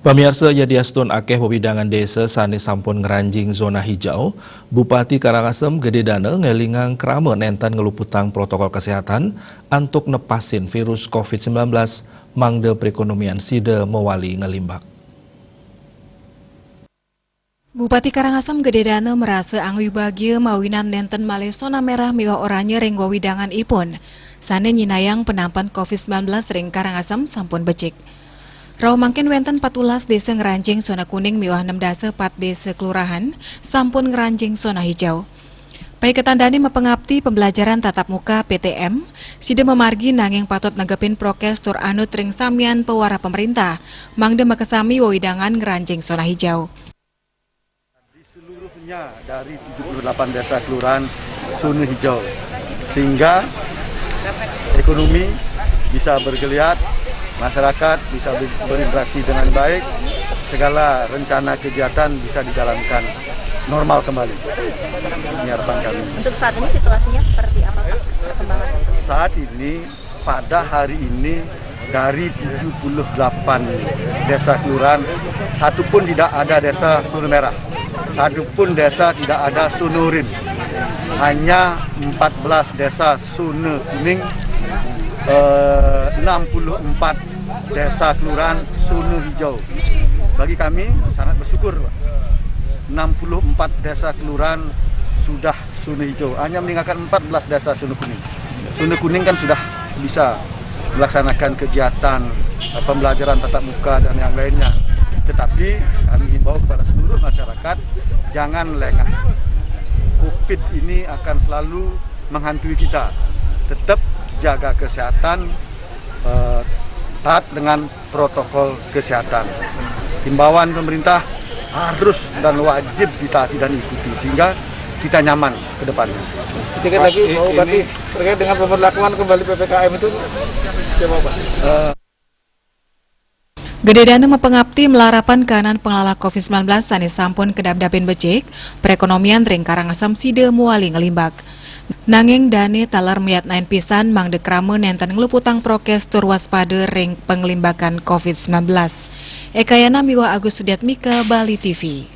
Pamirsa yadiastun akeh wewidangan desa sane sampun ngeranjing zona hijau, Bupati Karangasem Gede Dana ngelingang krama nentan ngeluputang protokol kesehatan antuk nepasin virus COVID-19 mangde perekonomian sida mewali ngelimbak. Bupati Karangasem Gede Dana merasa angwi bahagia mawinan nenten male zona merah miwa oranye ring wewidangan ipun. Sane nyinayang penampan COVID-19 ring Karangasem sampun becik. Raw mangkin wenten 14 desa ngeranjing zona kuning miwah 6 desa 4 desa kelurahan sampun ngeranjing zona hijau. Pai ketandani mepengabdi pembelajaran tatap muka PTM, sida memargi nanging patut nanggepin prokes tur anut ring samian pewara pemerintah, mangde makesami wewidangan ngeranjing zona hijau. Di seluruhnya dari 78 desa kelurahan zona hijau, sehingga ekonomi bisa bergeliat, masyarakat bisa berinteraksi dengan baik, segala rencana kegiatan bisa dijalankan normal kembali. Ini harapan kami. Untuk saat ini situasinya seperti apa Pak perkembangan? Saat ini, pada hari ini, dari 78 desa kelurahan, satu pun tidak ada desa zona merah, satu pun desa tidak ada zona oranye. Hanya 14 desa zona kuning, 64 desa kelurahan zona hijau. Bagi kami sangat bersyukur, 64 desa kelurahan sudah zona hijau, hanya meninggalkan 14 desa zona kuning. Zona kuning kan sudah bisa melaksanakan kegiatan pembelajaran tatap muka dan yang lainnya. Tetapi kami himbau kepada seluruh masyarakat, jangan lengah. COVID ini akan selalu menghantui kita. Tetap jaga kesehatan, taat dengan protokol kesehatan. Himbauan pemerintah harus dan wajib ditaati dan ikuti sehingga kita nyaman ke depannya. Sedikit lagi, Bupati, terkait dengan pemberlakuan kembali PPKM itu, siapa Pak? Gede Dana mepengabdi melarapan kanan pengelola COVID-19 sani sampun kedap-dapin becik, perekonomian ring Karangasem sida muali ngelimbak. Nanging dane talar miat nain pisan mangde krame nenten ngeluputang prokes tur waspada ring penglimbakan COVID-19. Ekayana miwa Agus Sudiatmika, Bali TV.